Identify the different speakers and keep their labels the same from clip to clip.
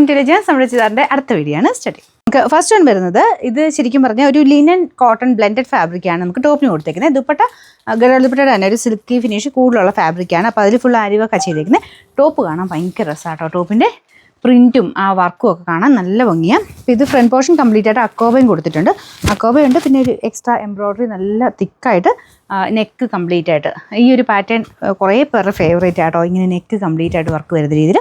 Speaker 1: Welcome to legends. നമ്മുടെ ചെയ്താറിൻ്റെ അടുത്ത video ആണ് സ്റ്റഡി. നമുക്ക് ഫസ്റ്റ് വൺ വരുന്നത് ഇത് ശരിക്കും പറഞ്ഞാൽ ഒരു ലിനൻ കോട്ടൺ ബ്ലെൻഡഡ് ഫാബ്രിക്കാണ് നമുക്ക് ടോപ്പിന് കൊടുത്തേക്കുന്നത്. ദുപ്പട്ട ഗഡൽ ദുപ്പട്ടയുടെ തന്നെ ഒരു സിൽക്കി ഫിനിഷ് കൂടുതലുള്ള ഫാബ്രിക്കാണ്. അപ്പോൾ അതിൽ ഫുൾ ആരിവൊക്കെ ചെയ്തേക്കുന്നത്. ടോപ്പ് കാണാൻ ഭയങ്കര രസമാട്ടോ. ടോപ്പിൻ്റെ പ്രിൻറ്റും ആ വർക്കും ഒക്കെ കാണാൻ നല്ല ഭംഗിയാണ്. അപ്പോൾ ഇത് ഫ്രണ്ട് പോർഷൻ കംപ്ലീറ്റ് ആയിട്ട് അക്കോബയും കൊടുത്തിട്ടുണ്ട്. അക്കോബയുണ്ട്, പിന്നെ ഒരു എക്സ്ട്രാ എംബ്രോയ്ഡറി നല്ല തിക്കായിട്ട് നെക്ക് കംപ്ലീറ്റ് ആയിട്ട്. ഈ ഒരു പാറ്റേൺ കുറേ പേരുടെ ഫേവറേറ്റ് ആട്ടോ. ഇങ്ങനെ നെക്ക് കംപ്ലീറ്റ് ആയിട്ട് വർക്ക് വരുന്ന രീതിയിൽ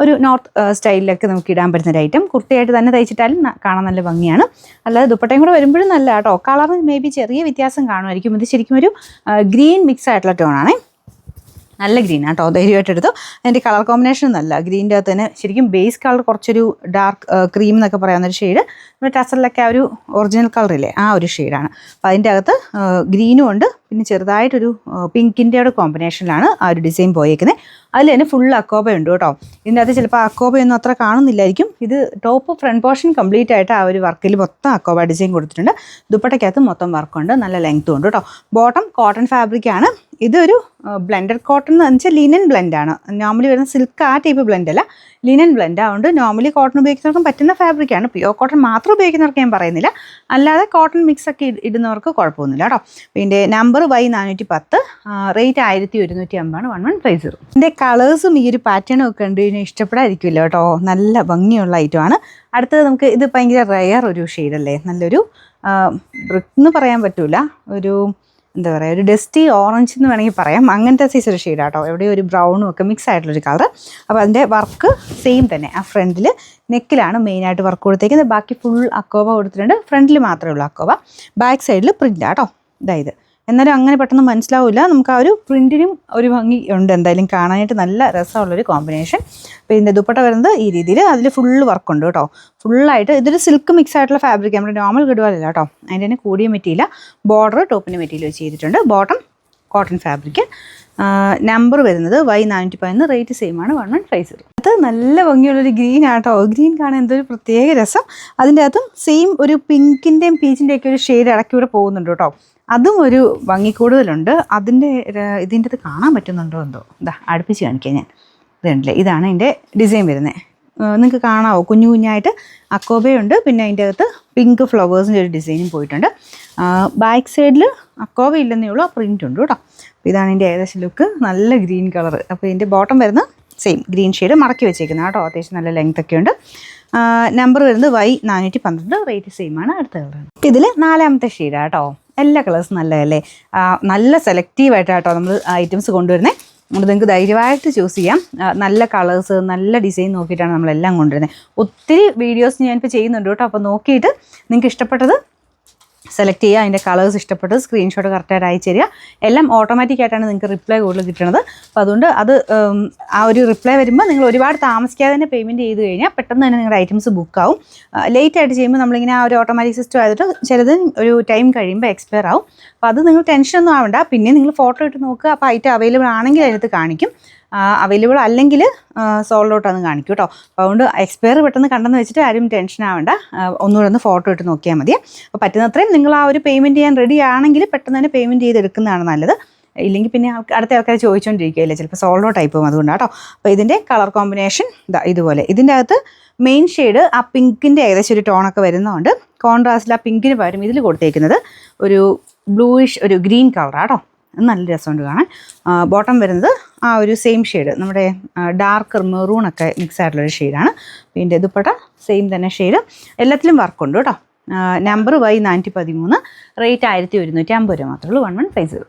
Speaker 1: ഒരു നോർത്ത് സ്റ്റൈലിലൊക്കെ നമുക്ക് ഇടാൻ പറ്റുന്ന ഒരു ഐറ്റം. കുർത്തിയായിട്ട് തന്നെ തയ്ച്ചിട്ടാലും കാണാൻ നല്ല ഭംഗിയാണ്. അല്ലാതെ ദുപ്പട്ടയും കൂടെ വരുമ്പോഴും നല്ല കേട്ടോ. കളർ മേ ബി ചെറിയ വ്യത്യാസം കാണുമായിരിക്കും. ഇത് ശരിക്കും ഒരു ഗ്രീൻ മിക്സ് ആയിട്ടുള്ള ടോണാണേ. നല്ല ഗ്രീൻ ആട്ടോ, ധൈര്യമായിട്ട് എടുത്തു. അതിൻ്റെ കളർ കോമ്പിനേഷൻ നല്ല ഗ്രീൻ്റെ അകത്ത് തന്നെ ശരിക്കും ബേസ് കളർ കുറച്ചൊരു ഡാർക്ക് ക്രീം എന്നൊക്കെ പറയാവുന്നൊരു ഷെയ്ഡ്. നമ്മുടെ ടസറിലൊക്കെ ആ ഒരു ഒറിജിനൽ കളറില്ലേ, ആ ഒരു ഷെയ്ഡാണ്. അപ്പോൾ അതിൻ്റെ അകത്ത് ഗ്രീനും ഉണ്ട്, പിന്നെ ചെറുതായിട്ടൊരു പിങ്കിൻ്റെ ഒരു കോമ്പിനേഷനിലാണ് ആ ഒരു ഡിസൈൻ പോയേക്കുന്നത്. അതിൽ തന്നെ ഫുൾ അക്കോബയുണ്ട് കേട്ടോ. ഇതിൻ്റെ അകത്ത് ചിലപ്പോൾ അക്കോബയൊന്നും അത്ര കാണുന്നില്ലായിരിക്കും. ഇത് ടോപ്പ് ഫ്രണ്ട് പോർഷൻ കംപ്ലീറ്റ് ആയിട്ട് ആ ഒരു വർക്കിൽ മൊത്തം അക്കോബ ഡിസൈൻ കൊടുത്തിട്ടുണ്ട്. ദുപ്പട്ടയ്ക്കകത്ത് മൊത്തം വർക്കുണ്ട്, നല്ല ലെങ്ത്തും ഉണ്ട് കേട്ടോ. ബോട്ടം കോട്ടൺ ഫാബ്രിക്കാണ്. ഇതൊരു ബ്ലെൻഡഡ് കോട്ടൺ എന്ന് വെച്ചാൽ ലിനൻ ബ്ലെൻഡാണ്. നോർമലി വരുന്ന സിൽക്ക് ആ ടൈപ്പ് ബ്ലെൻഡ് അല്ല, ലിനൻ ബ്ലെൻഡ് ആവുകൊണ്ട് നോർമലി കോട്ടൺ ഉപയോഗിക്കുന്നവർക്കും പറ്റുന്ന ഫാബ്രിക്കാണ്. പ്യുവർ കോട്ടൺ മാത്രം ഉപയോഗിക്കുന്നവർക്ക് ഞാൻ പറയുന്നില്ല, അല്ലാതെ കോട്ടൺ മിക്സ് ഒക്കെ ഇടുന്നവർക്ക് കുഴപ്പമൊന്നുമില്ല കേട്ടോ. ഇതിൻ്റെ നമ്പർ Y410, റേറ്റ് 1150 1150. ഇതിൻ്റെ കളേഴ്സും ഈ ഒരു പാറ്റേണും ഒക്കെ ഉണ്ട്, ഇതിനെ ഇഷ്ടപ്പെടാതിരിക്കില്ല കേട്ടോ. നല്ല ഭംഗിയുള്ള ഐറ്റമാണ്. അടുത്തത് നമുക്ക് ഇത് ഭയങ്കര റെയർ ഒരു ഷെയ്ഡല്ലേ, നല്ലൊരു ബ്രിക്ക് എന്ന് പറയാൻ പറ്റൂല, ഒരു എന്താ പറയുക, ഒരു ഡസ്റ്റി ഓറഞ്ച് എന്ന് വേണമെങ്കിൽ പറയാം. അങ്ങനത്തെ സൈസ് ഒരു ഷെയ്ഡാട്ടോ. എവിടെയും ഒരു ബ്രൗണും ഒക്കെ മിക്സ് ആയിട്ടുള്ളൊരു കളർ. അപ്പോൾ അതിൻ്റെ വർക്ക് സെയിം തന്നെ. ആ ഫ്രണ്ടിൽ നെക്കിലാണ് മെയിനായിട്ട് വർക്ക് കൊടുത്തേക്കുന്നത്. ബാക്കി ഫുൾ അക്കോബ കൊടുത്തിട്ടുണ്ട്. ഫ്രണ്ടിൽ മാത്രമേ ഉള്ളൂ അക്കോബ. ബാക്ക് സൈഡിൽ പ്രിൻ്റാട്ടോ. ഇതായത് എന്നാലും അങ്ങനെ പെട്ടെന്ന് മനസ്സിലാവില്ല. നമുക്ക് ആ ഒരു പ്രിൻറ്റിനും ഒരു ഭംഗി ഉണ്ട്, എന്തായാലും കാണാനായിട്ട് നല്ല രസമുള്ളൊരു കോമ്പിനേഷൻ. അപ്പോൾ ഇതിൻ്റെ ദുപ്പട്ട വരുന്നത് ഈ രീതിയിൽ, അതിൽ ഫുള്ള് വർക്കുണ്ട് കേട്ടോ. ഫുള്ളായിട്ട് ഇതൊരു സിൽക്ക് മിക്സ് ആയിട്ടുള്ള ഫാബ്രിക്, നമ്മുടെ നോർമൽ ഗഡ്വാലല്ല കേട്ടോ. അതിൻ്റെ തന്നെ കൂടിയ മെറ്റീരിയൽ, ബോർഡർ ടോപ്പിൻ്റെ മെറ്റീരിയൽ വെച്ച് ചെയ്തിട്ടുണ്ട്. Bottom cotton fabric. നമ്പർ വരുന്നത് Y410, റേറ്റ് സെയിം ആണ് 1150. അത് നല്ല ഭംഗിയുള്ളൊരു ഗ്രീൻ ആട്ടോ. ഗ്രീൻ കാണാൻ എന്തൊരു പ്രത്യേക രസം. അതിൻ്റെ അകത്തും സെയിം ഒരു പിങ്കിൻ്റെയും പീച്ചിൻ്റെയൊക്കെ ഒരു ഷെയ്ഡ് ഇടയ്ക്ക് കൂടെ പോകുന്നുണ്ട് കേട്ടോ. അതും ഒരു ഭംഗി കൂടുതലുണ്ട്. ഇതിൻ്റെ അത് കാണാൻ പറ്റുന്നുണ്ടോ എന്തോ, ഇതാ അടുപ്പിച്ച് കാണിക്കാം ഞാൻ. ഇതുണ്ടല്ലേ, ഇതാണ് ഇതിൻ്റെ ഡിസൈൻ വരുന്നത്. നിങ്ങൾക്ക് കാണാമോ, കുഞ്ഞു കുഞ്ഞായിട്ട് അക്കോബയുണ്ട്, പിന്നെ അതിൻ്റെ അകത്ത് പിങ്ക് ഫ്ലവേഴ്സിൻ്റെ ഒരു ഡിസൈനും പോയിട്ടുണ്ട്. ബാക്ക് സൈഡിൽ അക്കോബ ഇല്ലെന്നേ ഉള്ളൂ, ആ പ്രിൻ്റ് ഉണ്ട് കേട്ടോ. അപ്പോൾ ഇതാണ് ഇതിൻ്റെ ഏകദേശം ലുക്ക്, നല്ല ഗ്രീൻ കളർ. അപ്പോൾ ഇതിൻ്റെ ബോട്ടം വരുന്നത് സെയിം ഗ്രീൻ ഷെയ്ഡ് മടക്കി വെച്ചേക്കുന്നത് കേട്ടോ. അത്യാവശ്യം നല്ല ലെങ്ത് ഒക്കെ ഉണ്ട്. നമ്പർ വരുന്നത് Y412, റേറ്റ് സെയിം ആണ്. അടുത്ത കളറാണ്. ഇതിൽ 4ാമത്തെ ഷെയ്ഡാണ് കേട്ടോ. എല്ലാ കളേഴ്സും നല്ലതല്ലേ, നല്ല സെലക്റ്റീവായിട്ടാട്ടോ നമ്മൾ ഐറ്റംസ് കൊണ്ടുവരുന്നത്. അതുകൊണ്ട് നിങ്ങൾക്ക് ധൈര്യമായിട്ട് ചൂസ് ചെയ്യാം. നല്ല കളേഴ്സ്, നല്ല ഡിസൈൻ നോക്കിയിട്ടാണ് നമ്മളെല്ലാം കൊണ്ടുവരുന്നത്. ഒത്തിരി വീഡിയോസ് ഞാനിപ്പോൾ ചെയ്യുന്നുണ്ട് കേട്ടോ. അപ്പോൾ നോക്കിയിട്ട് നിങ്ങൾക്ക് ഇഷ്ടപ്പെട്ടത് സെലക്ട് ചെയ്യുക. അതിൻ്റെ കളേഴ്സ് ഇഷ്ടപ്പെട്ടത് സ്ക്രീൻഷോട്ട് കറക്റ്റായിട്ട് അയച്ചു തരിക. എല്ലാം ഓട്ടോമാറ്റിക്കായിട്ടാണ് നിങ്ങൾക്ക് റിപ്ലൈ കൂടുതൽ കിട്ടുന്നത്. അപ്പോൾ അതുകൊണ്ട് ആ ഒരു റിപ്ലൈ വരുമ്പോൾ നിങ്ങൾ ഒരുപാട് താമസിക്കാതെ തന്നെ പേയ്മെൻറ്റ് ചെയ്ത് കഴിഞ്ഞാൽ പെട്ടെന്ന് തന്നെ നിങ്ങളുടെ ഐറ്റംസ് ബുക്കാവും. ലേറ്റായിട്ട് ചെയ്യുമ്പോൾ നമ്മളിങ്ങനെ ആ ഒരു ഓട്ടോമാറ്റിക് സിസ്റ്റം ആയിട്ട് ചിലത് ഒരു ടൈം കഴിയുമ്പോൾ എക്സ്പയർ ആവും. അപ്പോൾ അത് നിങ്ങൾ ടെൻഷനൊന്നും ആവണ്ട. പിന്നെ നിങ്ങൾ ഫോട്ടോ ഇട്ട് നോക്കുക. അപ്പോൾ ഐറ്റം അവൈലബിൾ ആണെങ്കിൽ അതിനകത്ത് കാണിക്കും, അവൈലബിൾ അല്ലെങ്കിൽ സോൾഡ് ഔട്ടാന്ന് കാണിക്കും കേട്ടോ. അപ്പോൾ അതുകൊണ്ട് എക്സ്പയർ പെട്ടെന്ന് കണ്ടെന്ന് വെച്ചിട്ട് ആരും ടെൻഷൻ ആവേണ്ട. ഒന്നുകൂടെ ഒന്ന് ഫോട്ടോ ഇട്ട് നോക്കിയാൽ മതി. അപ്പോൾ പറ്റുന്നത്രയും നിങ്ങൾ ആ ഒരു പേയ്മെൻറ്റ് ചെയ്യാൻ റെഡി ആണെങ്കിൽ പെട്ടെന്ന് തന്നെ പേയ്മെൻറ്റ് ചെയ്തെടുക്കുന്നതാണ് നല്ലത്. ഇല്ലെങ്കിൽ പിന്നെ അടുത്ത ആൾക്കാർ ചോദിച്ചുകൊണ്ടിരിക്കുകയല്ലേ, ചിലപ്പോൾ സോൾഡ് ഔട്ട് ആയി പോകും. അതുകൊണ്ടാട്ടോ. അപ്പോൾ ഇതിൻ്റെ കളർ കോമ്പിനേഷൻ ഇതുപോലെ. ഇതിൻ്റെ അകത്ത് മെയിൻ ഷെയ്ഡ് ആ പിങ്കിൻ്റെ ഏകദേശം ഒരു ടോണൊക്കെ വരുന്നതുകൊണ്ട് കോൺട്രാസ്റ്റിൽ ആ പിങ്കിന് പകരം ഇതിൽ കൊടുത്തേക്കുന്നത് ഒരു ബ്ലൂയിഷ് ഒരു ഗ്രീൻ കളറാട്ടോ. നല്ല രസമുണ്ട് കാണാൻ. ബോട്ടം വരുന്നത് ആ ഒരു സെയിം ഷെയ്ഡ്, നമ്മുടെ ഡാർക്ക് മെറൂണൊക്കെ മിക്സ് ആയിട്ടുള്ളൊരു ഷെയ്ഡാണ്. പിന്നെ ദുപ്പട്ട സെയിം തന്നെ ഷെയ്ഡ്. എല്ലാത്തിലും വർക്കുണ്ട് കേട്ടോ. നമ്പർ Y413, റേറ്റ് 1150 മാത്രമേ ഉള്ളൂ, 1150.